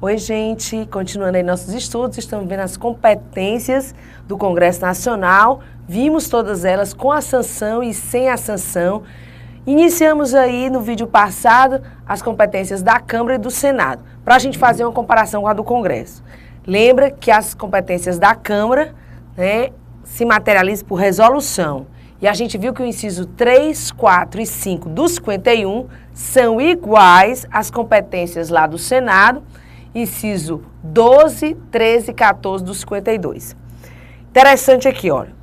Oi, gente. Continuando aí nossos estudos, estamos vendo as competências do Congresso Nacional. Vimos todas elas com a sanção e sem a sanção. Iniciamos aí no vídeo passado as competências da Câmara e do Senado, para a gente fazer uma comparação com a do Congresso. Lembra que as competências da Câmara, se materializam por resolução. E a gente viu que o inciso 3, 4 e 5 do 51 são iguais às competências lá do Senado, inciso 12, 13 e 14 do 52. Interessante aqui, olha.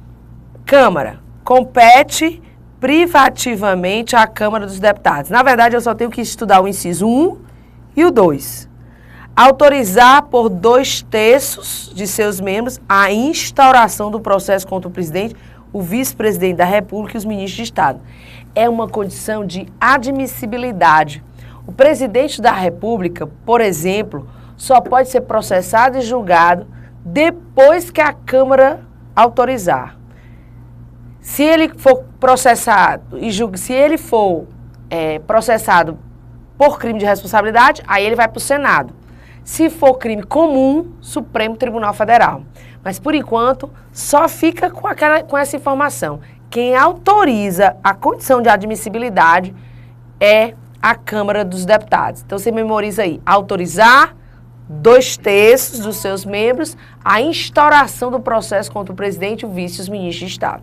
Câmara compete privativamente à Câmara dos Deputados. Na verdade, eu só tenho que estudar o inciso 1 e o 2. Autorizar por 2/3 de seus membros a instauração do processo contra o presidente, o vice-presidente da República e os ministros de Estado. É uma condição de admissibilidade. O presidente da República, por exemplo, só pode ser processado e julgado depois que a Câmara autorizar. Se ele for processado processado por crime de responsabilidade, aí ele vai para o Senado. Se for crime comum, Supremo Tribunal Federal. Mas, por enquanto, só fica com essa informação. Quem autoriza a condição de admissibilidade é a Câmara dos Deputados. Então, você memoriza aí. Autorizar 2/3 dos seus membros a instauração do processo contra o presidente, o vice e os ministros de Estado.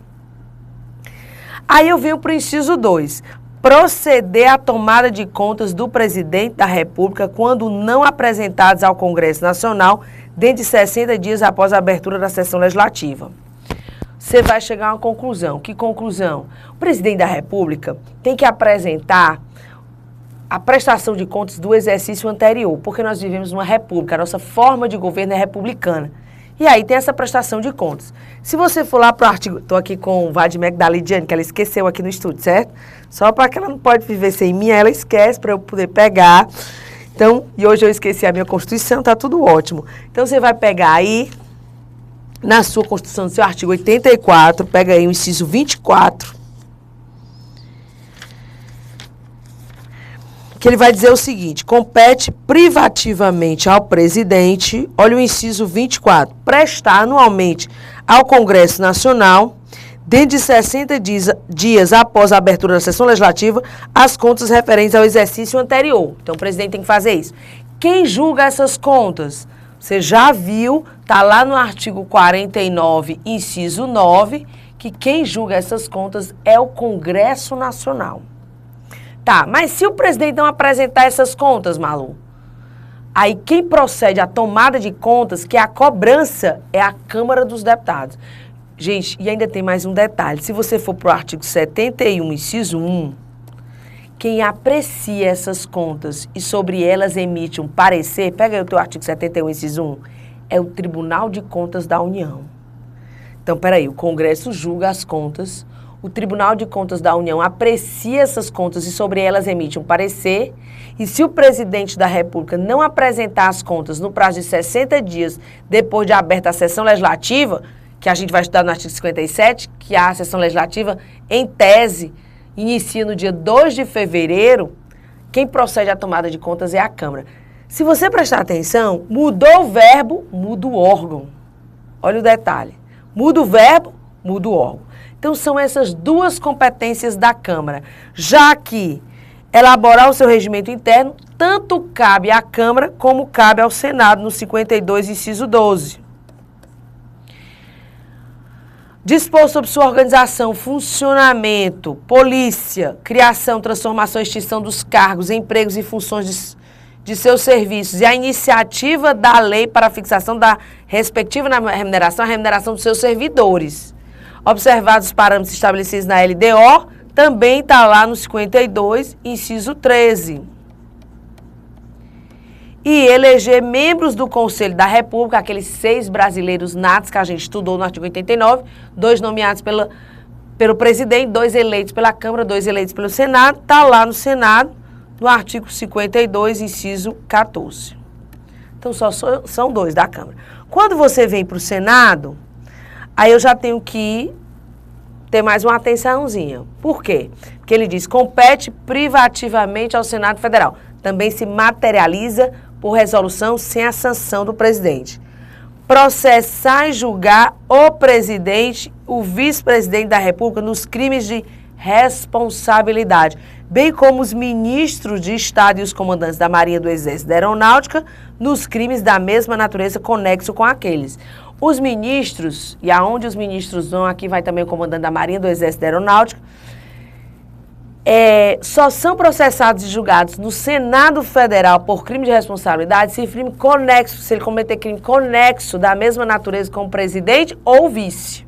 Aí eu venho para o inciso 2. Proceder à tomada de contas do presidente da República quando não apresentados ao Congresso Nacional dentro de 60 dias após a abertura da sessão legislativa. Você vai chegar a uma conclusão. Que conclusão? O presidente da República tem que apresentar a prestação de contas do exercício anterior, porque nós vivemos numa república, a nossa forma de governo é republicana. E aí tem essa prestação de contas. Se você for lá para o artigo, estou aqui com o Vadimec da Lidiane, que ela esqueceu aqui no estúdio, certo? Só para que ela não pode viver sem mim, ela esquece para eu poder pegar. Então, e hoje eu esqueci a minha Constituição, tá tudo ótimo. Então, você vai pegar aí, na sua Constituição, no seu artigo 84, pega aí o inciso 24, que ele vai dizer o seguinte: compete privativamente ao presidente, olha o inciso 24, prestar anualmente ao Congresso Nacional, dentro de 60 dias após a abertura da sessão legislativa, as contas referentes ao exercício anterior. Então, o presidente tem que fazer isso. Quem julga essas contas? Você já viu, está lá no artigo 49, inciso 9, que quem julga essas contas é o Congresso Nacional. Tá, mas se o presidente não apresentar essas contas, Malu, aí quem procede à tomada de contas, que é a cobrança, é a Câmara dos Deputados. Gente, e ainda tem mais um detalhe. Se você for para o artigo 71, inciso 1, quem aprecia essas contas e sobre elas emite um parecer, pega aí o teu artigo 71, inciso 1, é o Tribunal de Contas da União. Então, peraí, o Congresso julga as contas, o Tribunal de Contas da União aprecia essas contas e sobre elas emite um parecer, e se o presidente da República não apresentar as contas no prazo de 60 dias depois de aberta a sessão legislativa, que a gente vai estudar no artigo 57, que a sessão legislativa, em tese, inicia no dia 2 de fevereiro, quem procede à tomada de contas é a Câmara. Se você prestar atenção, mudou o verbo, muda o órgão. Olha o detalhe. Muda o verbo, muda o órgão. Então, são essas duas competências da Câmara. Já que elaborar o seu regimento interno, tanto cabe à Câmara como cabe ao Senado, no 52, inciso 12. Dispor sobre sua organização, funcionamento, polícia, criação, transformação e extinção dos cargos, empregos e funções de seus serviços e a iniciativa da lei para a fixação da respectiva remuneração, a remuneração dos seus servidores. Observados os parâmetros estabelecidos na LDO, também está lá no 52, inciso 13. E eleger membros do Conselho da República, aqueles 6 brasileiros natos que a gente estudou no artigo 89, 2 nomeados pelo presidente, 2 eleitos pela Câmara, 2 eleitos pelo Senado, está lá no Senado, no artigo 52, inciso 14. Então, são 2 da Câmara. Quando você vem para o Senado, aí eu já tenho que ter mais uma atençãozinha. Por quê? Porque ele diz, compete privativamente ao Senado Federal. Também se materializa por resolução sem a sanção do presidente. Processar e julgar o presidente, o vice-presidente da República nos crimes de responsabilidade, bem como os ministros de Estado e os comandantes da Marinha, do Exército e da Aeronáutica nos crimes da mesma natureza conexo com aqueles. Os ministros, e aonde os ministros vão, aqui vai também o comandante da Marinha, do Exército e da Aeronáutica, só são processados e julgados no Senado Federal por crime de responsabilidade se crime conexo, se ele cometer crime conexo da mesma natureza como presidente ou vice.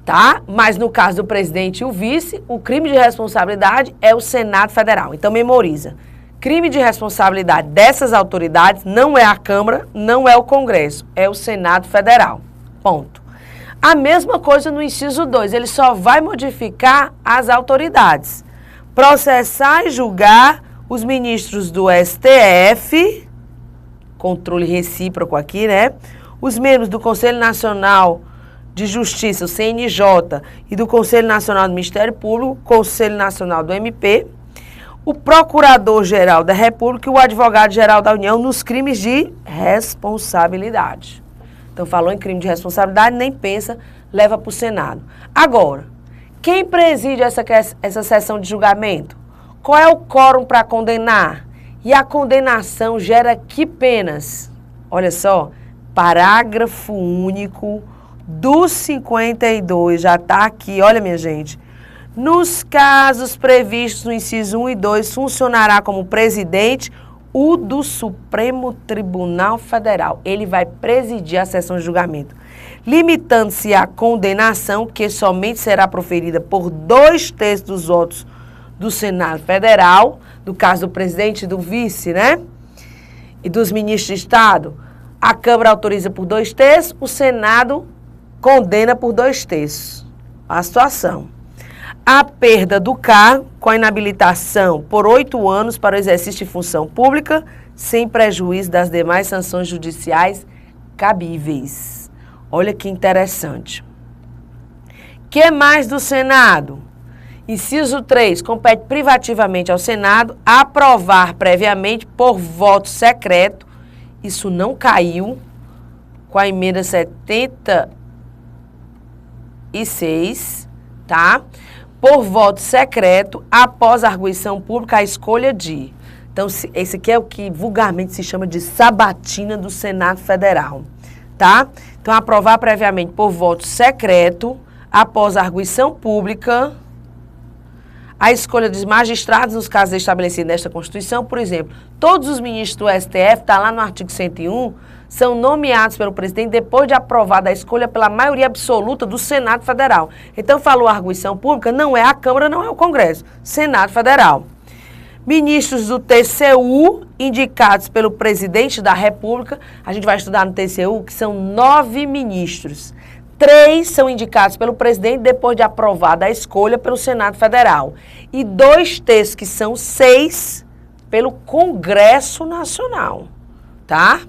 Tá? Mas no caso do presidente e o vice, o crime de responsabilidade é o Senado Federal. Então memoriza. Crime de responsabilidade dessas autoridades não é a Câmara, não é o Congresso, é o Senado Federal. Ponto. A mesma coisa no inciso 2, ele só vai modificar as autoridades. Processar e julgar os ministros do STF, controle recíproco aqui, né? Os membros do Conselho Nacional de Justiça, o CNJ, e do Conselho Nacional do Ministério Público, Conselho Nacional do MP, o Procurador-Geral da República e o Advogado-Geral da União nos crimes de responsabilidade. Então, falou em crime de responsabilidade, nem pensa, leva para o Senado. Agora, quem preside essa sessão de julgamento? Qual é o quórum para condenar? E a condenação gera que penas? Olha só, parágrafo único do 52, já está aqui, olha minha gente. Nos casos previstos no inciso 1 e 2, funcionará como presidente o do Supremo Tribunal Federal. Ele vai presidir a sessão de julgamento, limitando-se à condenação, que somente será proferida por 2/3 dos votos do Senado Federal, no caso do presidente e do vice, né? E dos ministros de Estado. A Câmara autoriza por 2/3, o Senado condena por 2/3 a situação. A perda do cargo com a inabilitação por 8 anos para o exercício de função pública, sem prejuízo das demais sanções judiciais cabíveis. Olha que interessante. Que mais do Senado? Inciso 3, compete privativamente ao Senado aprovar previamente por voto secreto, isso não caiu com a emenda 76, tá? Por voto secreto, após a arguição pública, a escolha de... Então, esse aqui é o que vulgarmente se chama de sabatina do Senado Federal, tá? Então, aprovar previamente por voto secreto, após a arguição pública, a escolha dos magistrados nos casos estabelecidos nesta Constituição. Por exemplo, todos os ministros do STF, está lá no artigo 101, são nomeados pelo presidente depois de aprovada a escolha pela maioria absoluta do Senado Federal. Então, falou a arguição pública, não é a Câmara, não é o Congresso, Senado Federal. Ministros do TCU, indicados pelo presidente da República, a gente vai estudar no TCU, que são 9 ministros. 3 são indicados pelo presidente depois de aprovada a escolha pelo Senado Federal. E 2/3, que são 6, pelo Congresso Nacional, tá?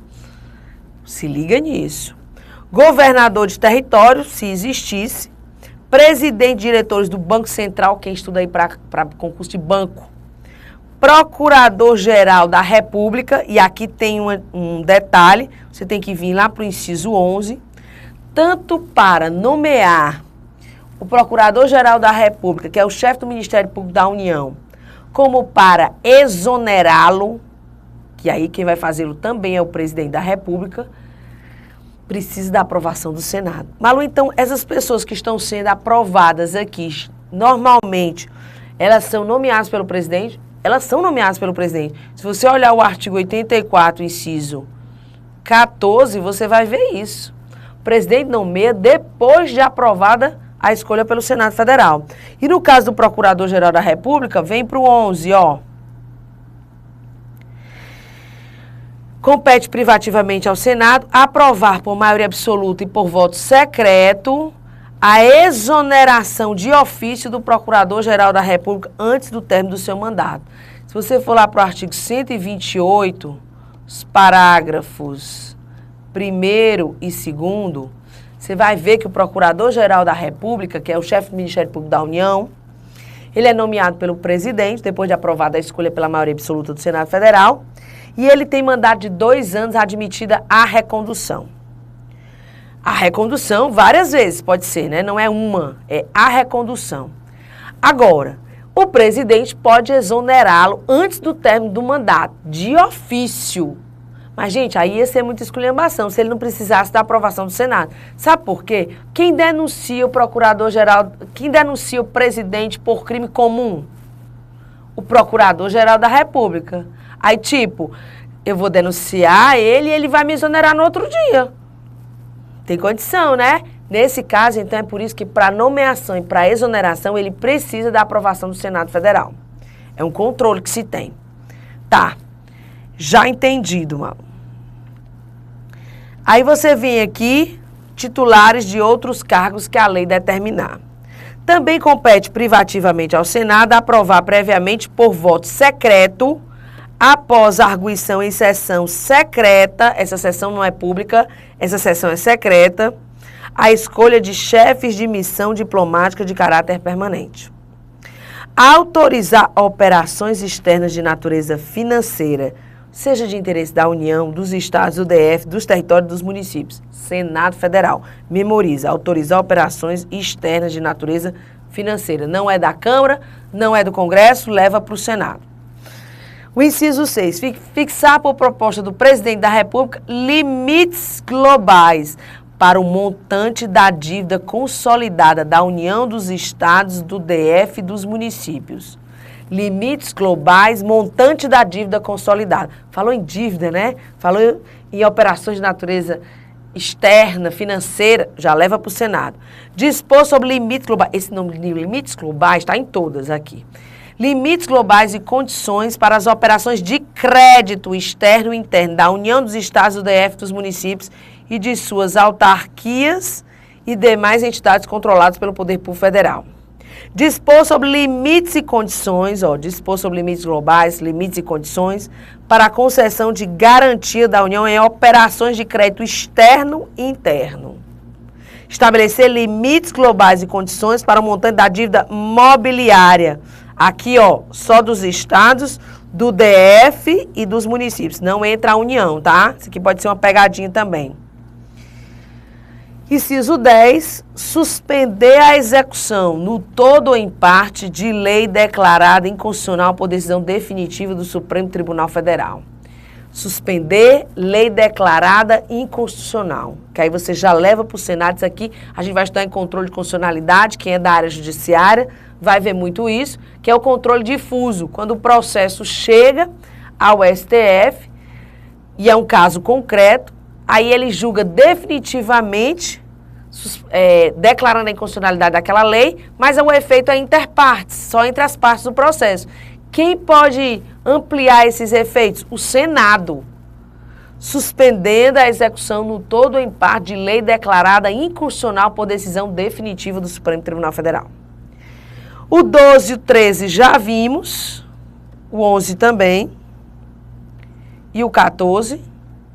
Se liga nisso. Governador de território, se existisse. Presidente e diretores do Banco Central, quem estuda aí para concurso de banco. Procurador-Geral da República, e aqui tem um detalhe, você tem que vir lá para o inciso 11, tanto para nomear o Procurador-Geral da República, que é o chefe do Ministério Público da União, como para exonerá-lo, que aí quem vai fazê-lo também é o presidente da República, precisa da aprovação do Senado. Malu, então, essas pessoas que estão sendo aprovadas aqui, normalmente, elas são nomeadas pelo presidente? Elas são nomeadas pelo presidente. Se você olhar o artigo 84, inciso 14, você vai ver isso. O presidente nomeia depois de aprovada a escolha pelo Senado Federal. E no caso do Procurador-Geral da República, vem para o 11, ó. Compete privativamente ao Senado aprovar por maioria absoluta e por voto secreto a exoneração de ofício do Procurador-Geral da República antes do término do seu mandato. Se você for lá para o artigo 128, os parágrafos 1º e 2º, você vai ver que o Procurador-Geral da República, que é o chefe do Ministério Público da União, ele é nomeado pelo presidente, depois de aprovada a escolha pela maioria absoluta do Senado Federal, e ele tem mandato de 2 anos admitida a recondução. A recondução, várias vezes pode ser, né? Não é uma, é a recondução. Agora, o presidente pode exonerá-lo antes do término do mandato, de ofício. Mas, gente, aí ia ser muita esculhambação se ele não precisasse da aprovação do Senado. Sabe por quê? Quem denuncia o procurador-geral, quem denuncia o presidente por crime comum? O procurador-geral da República. Aí, tipo, eu vou denunciar ele e ele vai me exonerar no outro dia. Tem condição, né? Nesse caso, então, é por isso que para nomeação e para exoneração, ele precisa da aprovação do Senado Federal. É um controle que se tem. Tá. Já entendido, Malu. Aí você vem aqui, titulares de outros cargos que a lei determinar. Também compete privativamente ao Senado aprovar previamente por voto secreto, após a arguição em sessão secreta, essa sessão não é pública, essa sessão é secreta, a escolha de chefes de missão diplomática de caráter permanente. Autorizar operações externas de natureza financeira, seja de interesse da União, dos Estados, do DF, dos territórios dos municípios. Senado Federal. Memoriza, autorizar operações externas de natureza financeira. Não é da Câmara, não é do Congresso, leva para o Senado. O inciso 6. Fixar por proposta do presidente da República limites globais para o montante da dívida consolidada da União, dos Estados, do DF e dos municípios. Limites globais, montante da dívida consolidada. Falou em dívida, né? Falou em operações de natureza externa, financeira, já leva para o Senado. Dispor sobre limites globais. Esse nome de limites globais está em todas aqui. Limites globais e condições para as operações de crédito externo e interno da União, dos Estados, do DF, dos municípios e de suas autarquias e demais entidades controladas pelo Poder Público Federal. Dispor sobre limites e condições, dispor sobre limites globais, limites e condições para a concessão de garantia da União em operações de crédito externo e interno. Estabelecer limites globais e condições para o montante da dívida mobiliária. Aqui, só dos estados, do DF e dos municípios. Não entra a União, tá? Isso aqui pode ser uma pegadinha também. Inciso 10, suspender a execução, no todo ou em parte, de lei declarada inconstitucional por decisão definitiva do Supremo Tribunal Federal. Suspender lei declarada inconstitucional, que aí você já leva para o Senado. Isso aqui a gente vai estudar em controle de constitucionalidade, quem é da área judiciária vai ver muito isso, que é o controle difuso, quando o processo chega ao STF, e é um caso concreto, aí ele julga definitivamente, declarando a inconstitucionalidade daquela lei, mas o efeito é interpartes, só entre as partes do processo. Quem pode ampliar esses efeitos? O Senado, suspendendo a execução no todo ou em parte de lei declarada inconstitucional por decisão definitiva do Supremo Tribunal Federal. O 12 e o 13 já vimos, o 11 também, e o 14,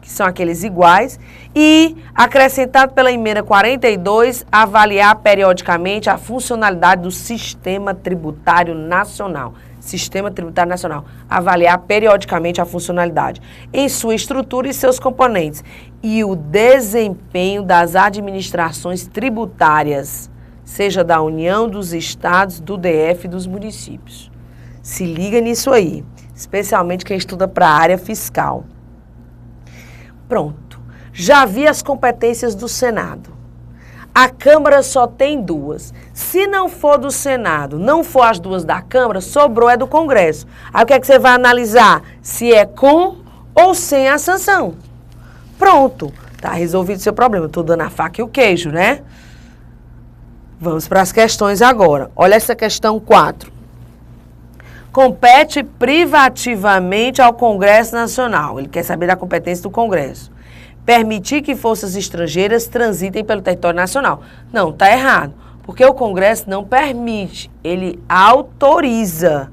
que são aqueles iguais, e, acrescentado pela emenda 42, avaliar periodicamente a funcionalidade do Sistema Tributário Nacional. Sistema Tributário Nacional. Avaliar periodicamente a funcionalidade em sua estrutura e seus componentes. E o desempenho das administrações tributárias, seja da União, dos Estados, do DF e dos municípios. Se liga nisso aí, especialmente quem estuda para a área fiscal. Pronto. Já vi as competências do Senado. A Câmara só tem 2. Se não for do Senado, não for as 2 da Câmara, sobrou é do Congresso. Aí o que é que você vai analisar? Se é com ou sem a sanção. Pronto. Tá resolvido o seu problema. Estou dando a faca e o queijo, né? Vamos para as questões agora. Olha essa questão 4. Compete privativamente ao Congresso Nacional. Ele quer saber da competência do Congresso. Permitir que forças estrangeiras transitem pelo território nacional. Não, está errado. Porque o Congresso não permite, ele autoriza.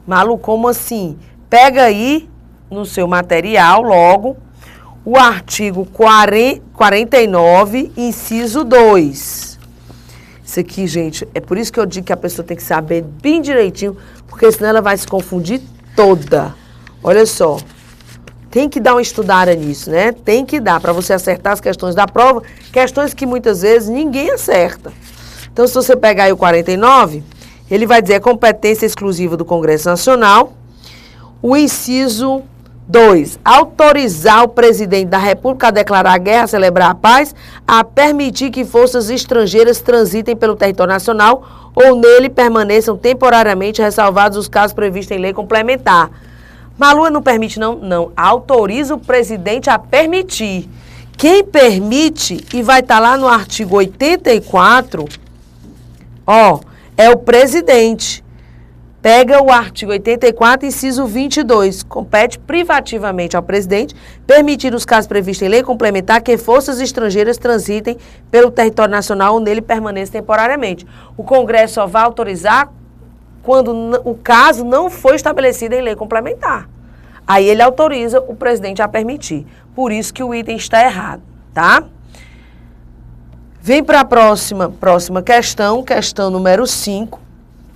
Malu, como assim? Pega aí no seu material, logo, o artigo 49, inciso 2. Isso aqui, gente, é por isso que eu digo que a pessoa tem que saber bem direitinho, porque senão ela vai se confundir toda. Olha só. Tem que dar uma estudada nisso, né? Tem que dar para você acertar as questões da prova, questões que muitas vezes ninguém acerta. Então, se você pegar aí o 49, ele vai dizer competência exclusiva do Congresso Nacional. O inciso 2, autorizar o presidente da República a declarar a guerra, a celebrar a paz, a permitir que forças estrangeiras transitem pelo território nacional ou nele permaneçam temporariamente, ressalvados os casos previstos em lei complementar. Malu não permite, não? Não. Autoriza o presidente a permitir. Quem permite, e vai estar lá no artigo 84, é o presidente. Pega o artigo 84, inciso 22. Compete privativamente ao presidente permitir, nos casos previstos em lei complementar, que forças estrangeiras transitem pelo território nacional ou nele permaneçam temporariamente. O Congresso só vai autorizar quando o caso não foi estabelecido em lei complementar. Aí ele autoriza o presidente a permitir. Por isso que o item está errado, tá? Vem para a próxima questão número 5.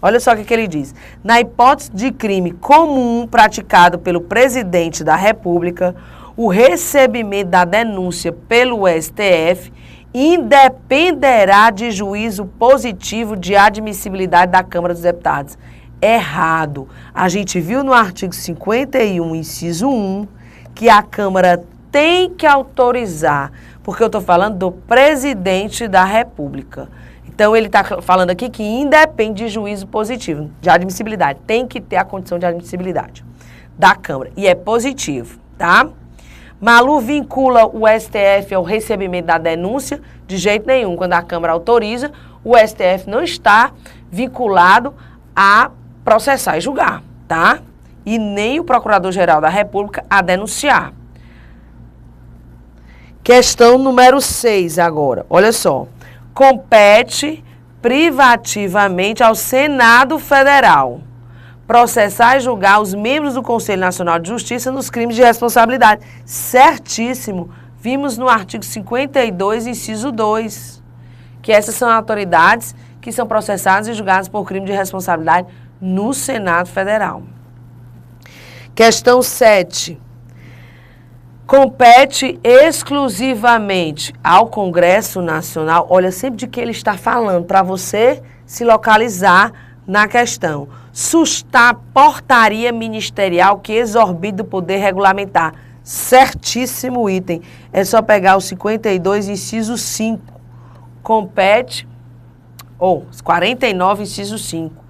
Olha só o que ele diz. Na hipótese de crime comum praticado pelo presidente da República, o recebimento da denúncia pelo STF independerá de juízo positivo de admissibilidade da Câmara dos Deputados. Errado. A gente viu no artigo 51, inciso 1, que a Câmara tem que autorizar, porque eu estou falando do presidente da República. Então, ele está falando aqui que independe de juízo positivo, de admissibilidade. Tem que ter a condição de admissibilidade da Câmara. E é positivo, tá? Malu vincula o STF ao recebimento da denúncia? De jeito nenhum. Quando a Câmara autoriza, o STF não está vinculado a processar e julgar, tá? E nem o Procurador-Geral da República a denunciar. Questão número 6 agora. Olha só. Compete privativamente ao Senado Federal processar e julgar os membros do Conselho Nacional de Justiça nos crimes de responsabilidade. Certíssimo. Vimos no artigo 52, inciso 2, que essas são autoridades que são processadas e julgadas por crime de responsabilidade no Senado Federal. Questão 7. Compete exclusivamente ao Congresso Nacional, olha sempre de que ele está falando, para você se localizar na questão. Sustar portaria ministerial que exorbite do poder regulamentar. Certíssimo item. É só pegar o 52, inciso 5. Compete, 49, inciso 5.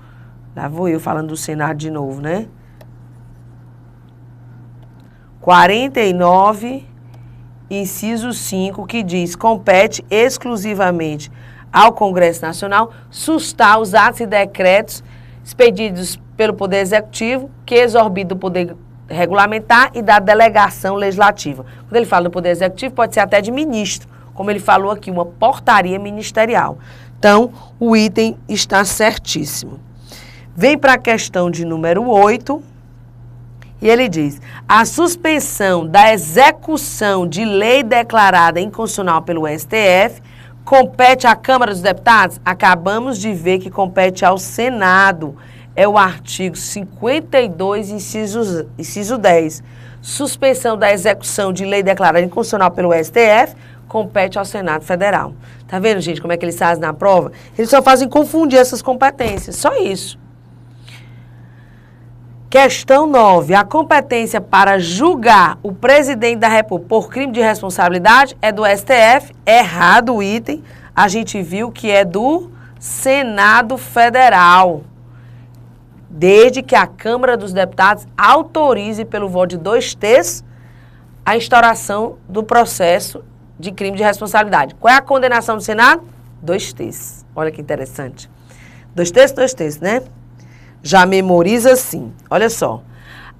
Lá vou eu falando do Senado de novo, né? 49, inciso 5, que diz: compete exclusivamente ao Congresso Nacional sustar os atos e decretos expedidos pelo Poder Executivo que exorbitam do Poder Regulamentar e da Delegação Legislativa. Quando ele fala do Poder Executivo, pode ser até de ministro, como ele falou aqui, uma portaria ministerial. Então, o item está certíssimo. Vem para a questão de número 8. E ele diz: a suspensão da execução de lei declarada inconstitucional pelo STF compete à Câmara dos Deputados? Acabamos de ver que compete ao Senado. É o artigo 52, inciso 10. Suspensão da execução de lei declarada inconstitucional pelo STF compete ao Senado Federal. Tá vendo, gente, como é que eles fazem na prova? Eles só fazem confundir essas competências, só isso. Questão 9. A competência para julgar o presidente da República por crime de responsabilidade é do STF. Errado o item. A gente viu que é do Senado Federal. Desde que a Câmara dos Deputados autorize, pelo voto de 2/3, a instauração do processo de crime de responsabilidade. Qual é a condenação do Senado? 2/3. Olha que interessante. 2/3, né? Já memoriza assim. Olha só.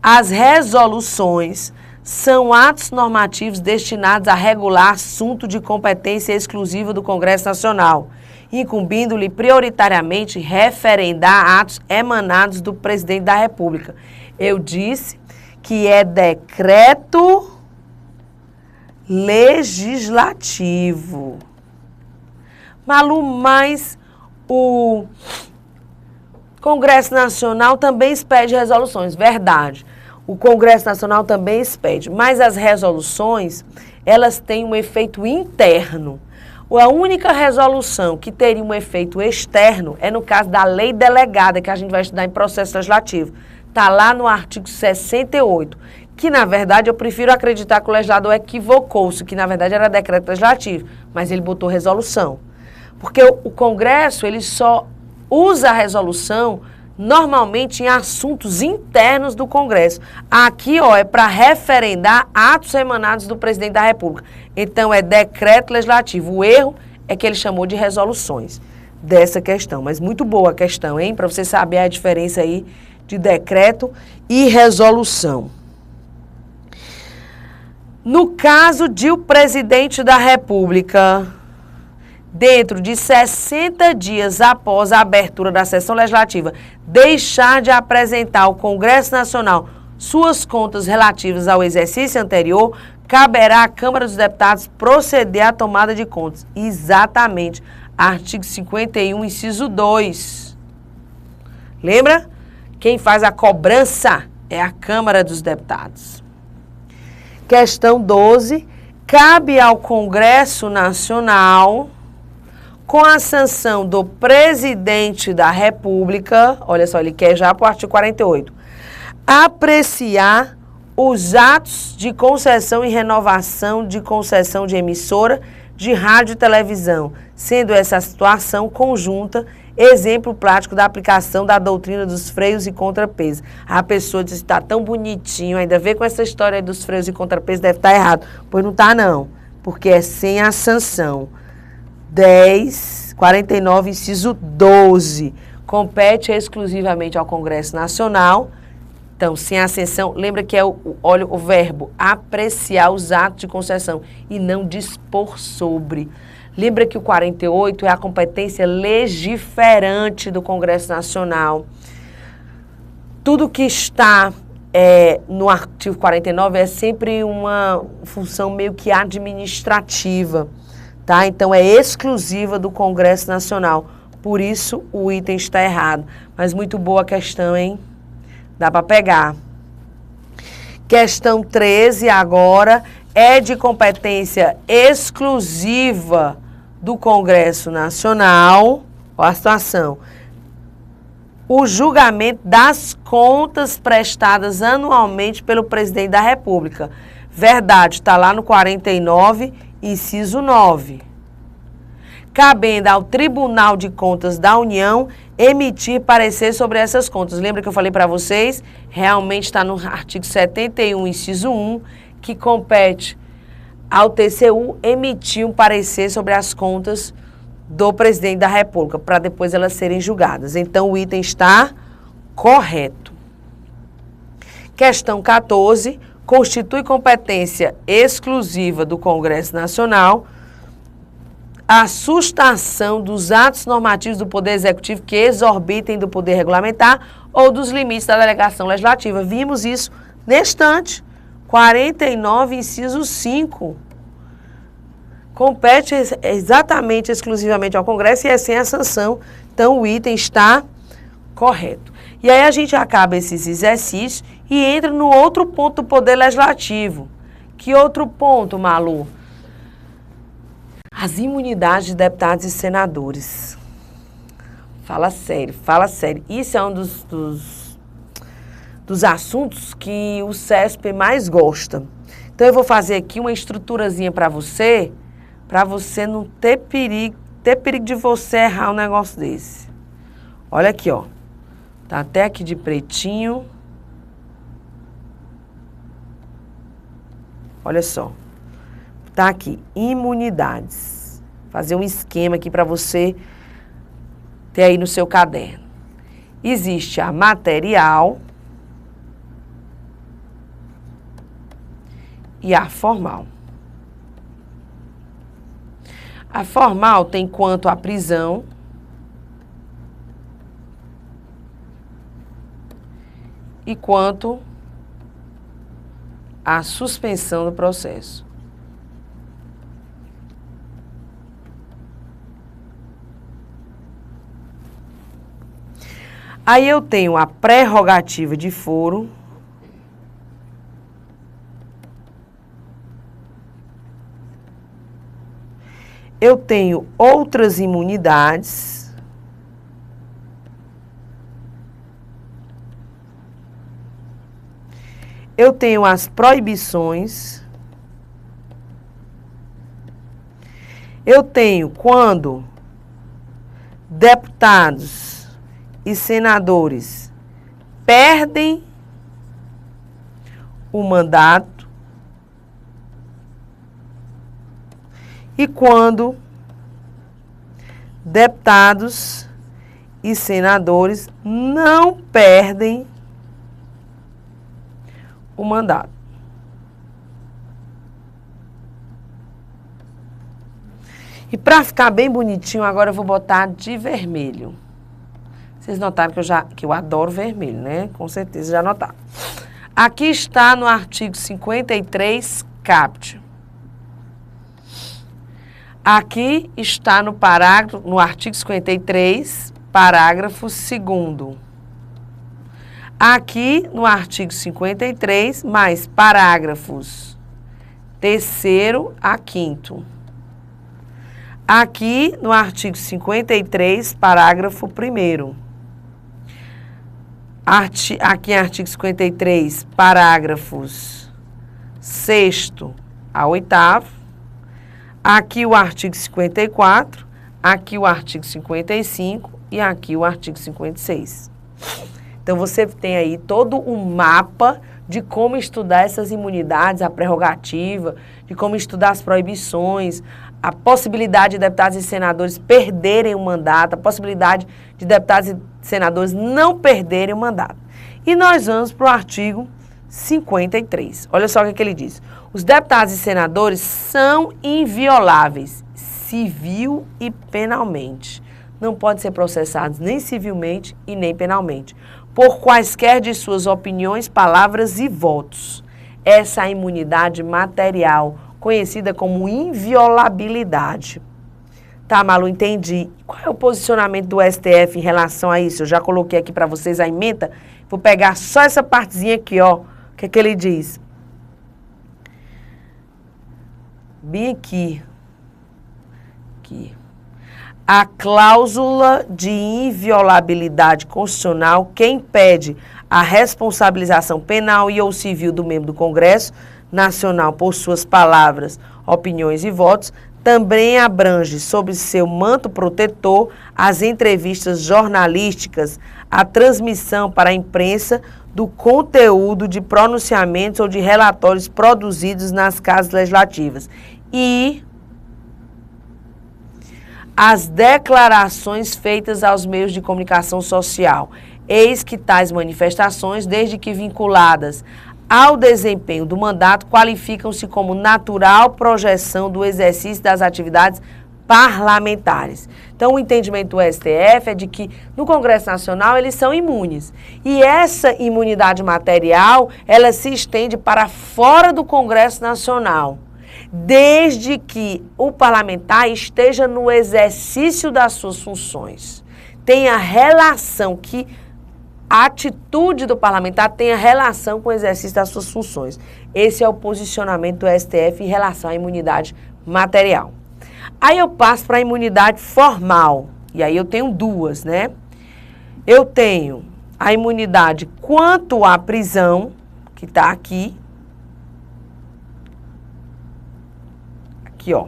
As resoluções são atos normativos destinados a regular assunto de competência exclusiva do Congresso Nacional, incumbindo-lhe prioritariamente referendar atos emanados do presidente da República. Eu disse que é decreto legislativo. Malu, mas o Congresso Nacional também expede resoluções. Verdade. O Congresso Nacional também expede, mas as resoluções, elas têm um efeito interno. A única resolução que teria um efeito externo é no caso da lei delegada, que a gente vai estudar em processo legislativo. Está lá no artigo 68, que na verdade eu prefiro acreditar que o legislador equivocou-se, que na verdade era decreto legislativo, mas ele botou resolução. Porque o Congresso, ele só usa a resolução normalmente em assuntos internos do Congresso. Aqui, ó, é para referendar atos emanados do presidente da República. Então, é decreto legislativo. O erro é que ele chamou de resoluções dessa questão. Mas muito boa a questão, hein? Para você saber a diferença aí de decreto e resolução. No caso de o presidente da República, dentro de 60 dias após a abertura da sessão legislativa, deixar de apresentar ao Congresso Nacional suas contas relativas ao exercício anterior, caberá à Câmara dos Deputados proceder à tomada de contas. Exatamente. Artigo 51, inciso 2. Lembra? Quem faz a cobrança é a Câmara dos Deputados. Questão 12. Cabe ao Congresso Nacional, com a sanção do presidente da República, olha só, ele quer já para o artigo 48, apreciar os atos de concessão e renovação de concessão de emissora de rádio e televisão, sendo essa situação conjunta exemplo prático da aplicação da doutrina dos freios e contrapesos. A pessoa diz, está tão bonitinho, ainda vê com essa história dos freios e contrapesos, deve estar errado. Pois não está não, porque é sem a sanção. 49, inciso 12, compete exclusivamente ao Congresso Nacional. Então, sem a sanção, lembra que é olha o verbo, apreciar os atos de concessão e não dispor sobre. Lembra que o 48 é a competência legiferante do Congresso Nacional. Tudo que está no artigo 49 é sempre uma função meio que administrativa. Tá? Então, é exclusiva do Congresso Nacional. Por isso, o item está errado. Mas muito boa a questão, hein? Dá para pegar. Questão 13, agora, é de competência exclusiva do Congresso Nacional. Olha a situação. O julgamento das contas prestadas anualmente pelo presidente da República. Verdade, está lá no 49, inciso 9. Cabendo ao Tribunal de Contas da União emitir parecer sobre essas contas. Lembra que eu falei para vocês? Realmente está no artigo 71, inciso 1, que compete ao TCU emitir um parecer sobre as contas do presidente da República, para depois elas serem julgadas. Então, o item está correto. Questão 14. Constitui competência exclusiva do Congresso Nacional a sustação dos atos normativos do Poder Executivo que exorbitem do Poder Regulamentar ou dos limites da delegação legislativa. Vimos isso neste instante, 49, inciso 5. Compete exatamente, exclusivamente ao Congresso e é sem a sanção. Então, o item está correto. E aí a gente acaba esses exercícios e entra no outro ponto do Poder Legislativo. Que outro ponto, Malu? As imunidades de deputados e senadores. Fala sério, fala sério. Isso é um dos assuntos que o CESP mais gosta. Então, eu vou fazer aqui uma estruturazinha para você não ter perigo de você errar um negócio desse. Olha aqui, ó. Tá até aqui de pretinho. Olha só. Tá aqui, imunidades. Fazer um esquema aqui para você ter aí no seu caderno. Existe a material e a formal. A formal tem quanto à prisão e quanto à suspensão do processo. Aí eu tenho a prerrogativa de foro Eu tenho outras imunidades. Eu tenho as proibições. Eu tenho quando deputados e senadores perdem o mandato e quando deputados e senadores não perdem o mandato. E para ficar bem bonitinho, agora eu vou botar de vermelho. Vocês notaram que eu adoro vermelho, né? Com certeza já notaram. Aqui está no artigo 53, caput. Aqui está no artigo 53, parágrafo 2º. Aqui no artigo 53, mais parágrafos 3º a 5º. Aqui no artigo 53, parágrafo 1º. Aqui em artigo 53, parágrafos 6º a 8º. Aqui o artigo 54, aqui o artigo 55 e aqui o artigo 56. Então, você tem aí todo um mapa de como estudar essas imunidades, a prerrogativa, de como estudar as proibições, a possibilidade de deputados e senadores perderem o mandato, a possibilidade de deputados e senadores não perderem o mandato. E nós vamos para o artigo 53. Olha só o que ele diz. Os deputados e senadores são invioláveis, civil e penalmente. Não podem ser processados nem civilmente e nem penalmente, por quaisquer de suas opiniões, palavras e votos. Essa é a imunidade material, conhecida como inviolabilidade. Tá, Malu, entendi. Qual é o posicionamento do STF em relação a isso? Eu já coloquei aqui para vocês a ementa. Vou pegar só essa partezinha aqui, ó. O que é que ele diz? Bem aqui. Aqui. A cláusula de inviolabilidade constitucional que impede a responsabilização penal e ou civil do membro do Congresso Nacional por suas palavras, opiniões e votos, também abrange sob seu manto protetor as entrevistas jornalísticas, a transmissão para a imprensa do conteúdo de pronunciamentos ou de relatórios produzidos nas casas legislativas e as declarações feitas aos meios de comunicação social. Eis que tais manifestações, desde que vinculadas ao desempenho do mandato, qualificam-se como natural projeção do exercício das atividades parlamentares. Então, o entendimento do STF é de que no Congresso Nacional eles são imunes. E essa imunidade material, ela se estende para fora do Congresso Nacional, desde que o parlamentar esteja no exercício das suas funções. Tenha relação que a atitude do parlamentar tenha relação com o exercício das suas funções. Esse é o posicionamento do STF em relação à imunidade material. Aí eu passo para a imunidade formal. E aí eu tenho duas, né? Eu tenho a imunidade quanto à prisão, que está aqui. Aqui, ó.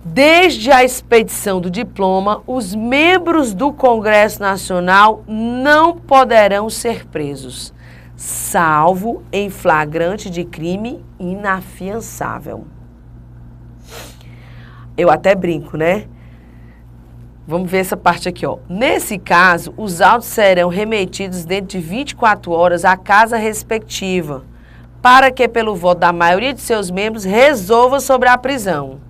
Desde a expedição do diploma, os membros do Congresso Nacional não poderão ser presos, salvo em flagrante de crime inafiançável. Eu até brinco, né? Vamos ver essa parte aqui, ó. Nesse caso, os autos serão remetidos dentro de 24 horas à casa respectiva, para que, pelo voto da maioria de seus membros, resolva sobre a prisão.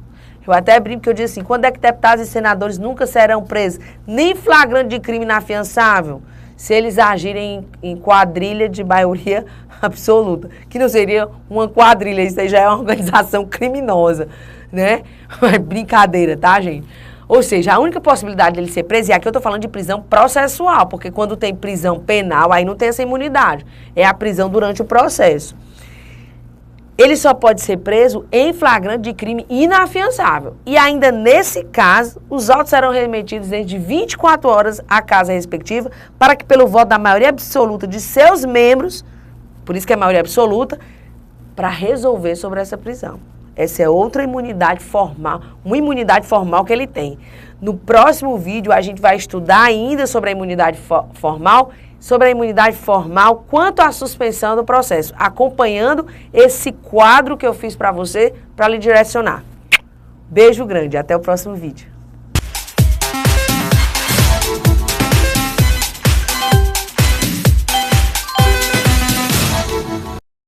Eu até brinco que eu digo assim, quando é que deputados e senadores nunca serão presos, nem flagrante de crime inafiançável, se eles agirem em quadrilha de maioria absoluta, que não seria uma quadrilha, isso aí já é uma organização criminosa, né? É brincadeira, tá, gente? Ou seja, a única possibilidade dele ser preso, e aqui eu estou falando de prisão processual, porque quando tem prisão penal, aí não tem essa imunidade, é a prisão durante o processo. ele só pode ser preso em flagrante de crime inafiançável. E ainda nesse caso, os autos serão remetidos dentro de 24 horas à casa respectiva, para que, pelo voto da maioria absoluta de seus membros, por isso que é maioria absoluta, para resolver sobre essa prisão. Essa é outra imunidade formal, uma imunidade formal que ele tem. No próximo vídeo, a gente vai estudar ainda sobre a imunidade formal, quanto à suspensão do processo, acompanhando esse quadro que eu fiz para você, para lhe direcionar. Beijo grande, até o próximo vídeo.